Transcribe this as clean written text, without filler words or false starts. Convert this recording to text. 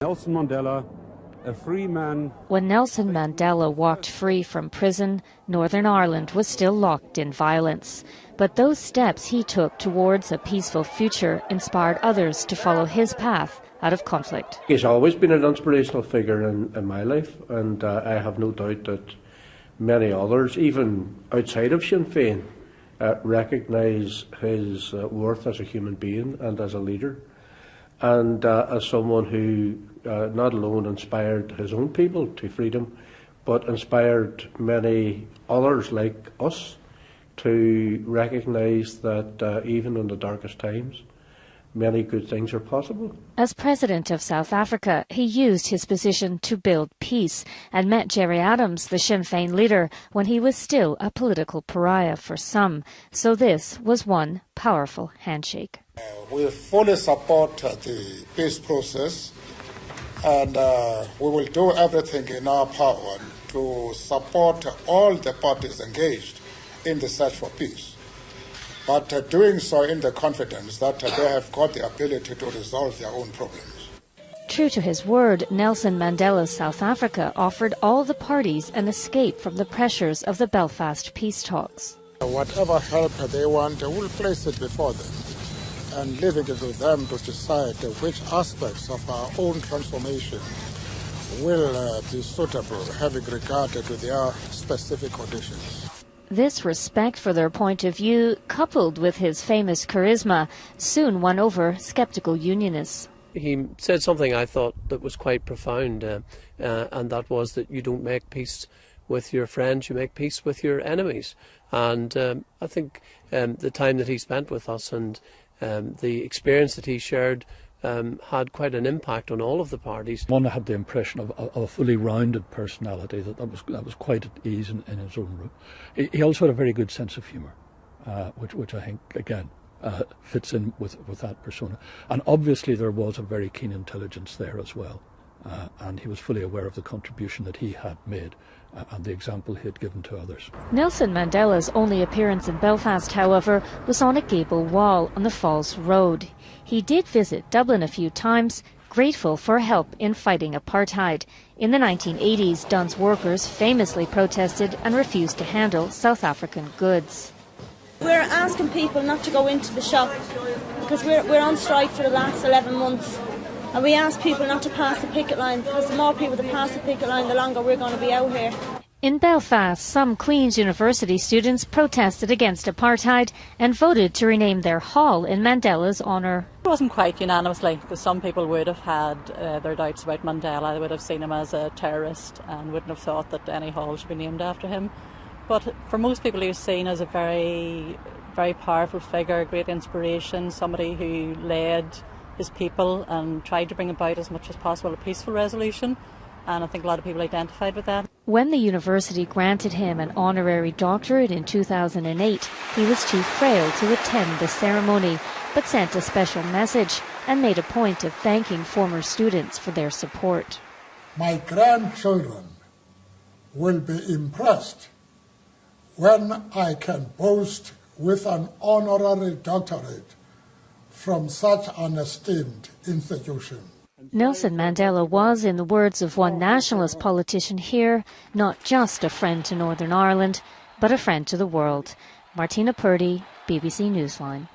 Nelson Mandela, a free man. When Nelson Mandela walked free from prison, Northern Ireland was still locked in violence. But those steps he took towards a peaceful future inspired others to follow his path out of conflict. He's always been an inspirational figure in my life, and I have no doubt that many others, even outside of Sinn Féin, recognise his worth as a human being and as a leader, and as someone who not alone inspired his own people to freedom, but inspired many others like us to recognise that even in the darkest times, many good things are possible. As President of South Africa, he used his position to build peace and met Gerry Adams, the Sinn Féin leader, when he was still a political pariah for some. So this was one powerful handshake. We fully support the peace process, and we will do everything in our power to support all the parties engaged in the search for peace. But doing so in the confidence that they have got the ability to resolve their own problems. True to his word, Nelson Mandela's South Africa offered all the parties an escape from the pressures of the Belfast peace talks. Whatever help they want, we'll place it before them, and leaving it with them to decide which aspects of our own transformation will be suitable, having regard to their specific conditions. This respect for their point of view, coupled with his famous charisma, soon won over sceptical unionists. He said something I thought that was quite profound, and that was that you don't make peace with your friends, you make peace with your enemies. And I think the time that he spent with us and the experience that he shared had quite an impact on all of the parties. One had the impression of a fully rounded personality that was quite at ease in his own room. He also had a very good sense of humour, which I think again fits in with that persona. And obviously there was a very keen intelligence there as well, and he was fully aware of the contribution that he had made and the example he had given to others. Nelson Mandela's only appearance in Belfast, however, was on a gable wall on the Falls Road. He did visit Dublin a few times, grateful for help in fighting apartheid. In the 1980s, Dunn's workers famously protested and refused to handle South African goods. We're asking people not to go into the shop because we're on strike for the last 11 months. And we ask people not to pass the picket line because the more people that pass the picket line, the longer we're going to be out here. In Belfast, some Queen's University students protested against apartheid and voted to rename their hall in Mandela's honour. It wasn't quite unanimously, because some people would have had their doubts about Mandela. They would have seen him as a terrorist and wouldn't have thought that any hall should be named after him. But for most people, he was seen as a very, very powerful figure, a great inspiration, somebody who led his people and tried to bring about as much as possible a peaceful resolution, and I think a lot of people identified with that. When the university granted him an honorary doctorate in 2008, he was too frail to attend the ceremony, but sent a special message and made a point of thanking former students for their support. My grandchildren will be impressed when I can boast with an honorary doctorate from such an esteemed institution. Nelson Mandela was, in the words of one nationalist politician here, not just a friend to Northern Ireland, but a friend to the world. Martina Purdy, BBC Newsline.